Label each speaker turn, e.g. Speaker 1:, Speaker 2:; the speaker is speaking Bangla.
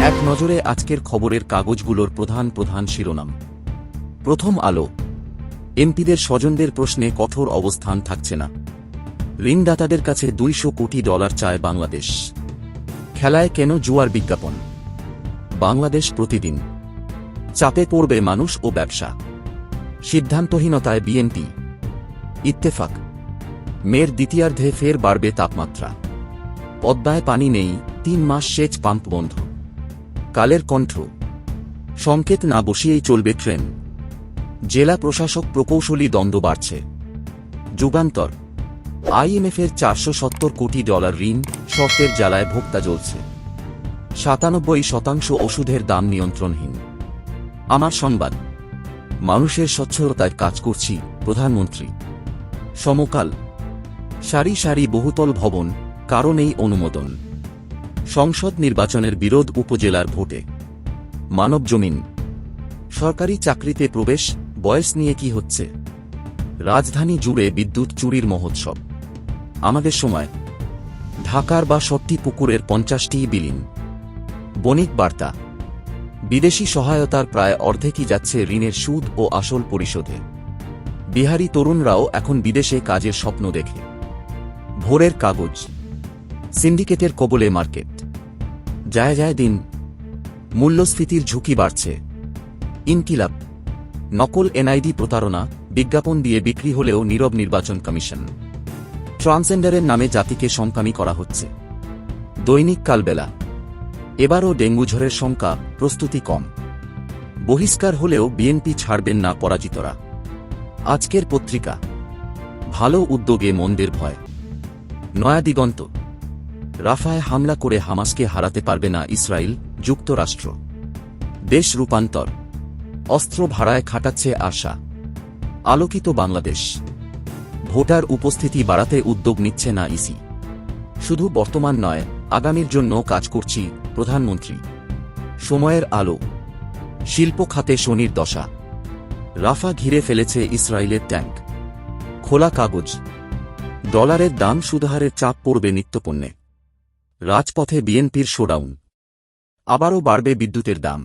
Speaker 1: এক নজরে আজকের খবরের কাগজগুলোর প্রধান প্রধান শিরোনাম। প্রথম আলো। এমপিদের স্বজনদের প্রশ্নে কঠোর অবস্থান থাকছে না। ঋণদাতাদের কাছে $200 কোটি চায় বাংলাদেশ। খেলায় কেন জুয়ার বিজ্ঞাপন? বাংলাদেশ প্রতিদিন। চাপে পড়বে মানুষ ও ব্যবসা। সিদ্ধান্তহীনতায় বিএনপি। ইত্তেফাক। মের দ্বিতীয়ার্ধে ফের বাড়বে তাপমাত্রা। পদ্মায় পানি নেই, 3 মাস সেচ পাম্প বন্ধ। কালের কণ্ঠ। সংকেত না বসিয়েই চলবে ট্রেন। জেলা প্রশাসক প্রকৌশলী দ্বন্দ্ব বাড়ছে। যুগান্তর। আইএমএফের $470 কোটি ঋণ শর্তের জ্বালায় ভোক্তা জ্বলছে। 97% ওষুধের দাম নিয়ন্ত্রণহীন। আমার সংবাদ। মানুষের স্বচ্ছতায় কাজ করছি, প্রধানমন্ত্রী। সমকাল। সারি সারি বহুতল ভবন, কারণেই অনুমোদন। সংসদ নির্বাচনের বিরোধ উপজেলার ভোটে। মানবজমিন। সরকারি চাকরিতে প্রবেশ, বয়স নিয়ে কি হচ্ছে? রাজধানী জুড়ে বিদ্যুৎ চুরির মহোৎসব। আমাদের সময়। ঢাকার বা সট্টি পুকুরের 50টিই বিলীন। বণিক বার্তা। বিদেশি সহায়তার প্রায় অর্ধেকই যাচ্ছে ঋণের সুদ ও আসল পরিশোধে। বিহারি তরুণরাও এখন বিদেশে কাজের স্বপ্ন দেখে। ভোরের কাগজ। সিন্ডিকেটের কবলে মার্কেট। যায় যায় দিন। মূল্যস্ফীতির ঝুঁকি বাড়ছে। ইনকিলাব। নকল এনআইডি প্রতারণা, বিজ্ঞাপন দিয়ে বিক্রি হলেও নীরব নির্বাচন কমিশন। ট্রান্সজেন্ডারের নামে জাতিকে সমকামী করা হচ্ছে। দৈনিক কালবেলা। এবারও ডেঙ্গু ঝড়ের শঙ্কা, প্রস্তুতি কম। বহিষ্কার হলেও বিএনপি ছাড়বেন না পরাজিতরা। আজকের পত্রিকা। ভালো উদ্যোগে মন্দের ভয়। নয়া দিগন্ত। রাফায় হামলা করে হামাসকে হারাতে পারবে না ইসরায়েল, যুক্তরাষ্ট্র। দেশ রূপান্তর। অস্ত্র ভাড়ায় খাটাচ্ছে আশা। আলোকিত বাংলাদেশ। ভোটার উপস্থিতি বাড়াতে উদ্যোগ নিচ্ছে না ইসি। শুধু বর্তমান নয়, আগামীর জন্য কাজ করছি, প্রধানমন্ত্রী। সময়ের আলো। শিল্প খাতে শনির দশা। রাফা ঘিরে ফেলেছে ইসরায়েলের ট্যাঙ্ক। খোলা কাগজ। ডলারের দাম সুদহারের চাপ পড়বে নিত্যপণ্যে। রাজপথে বিএনপির শোডাউন। আবারও বাড়বে বিদ্যুতের দাম।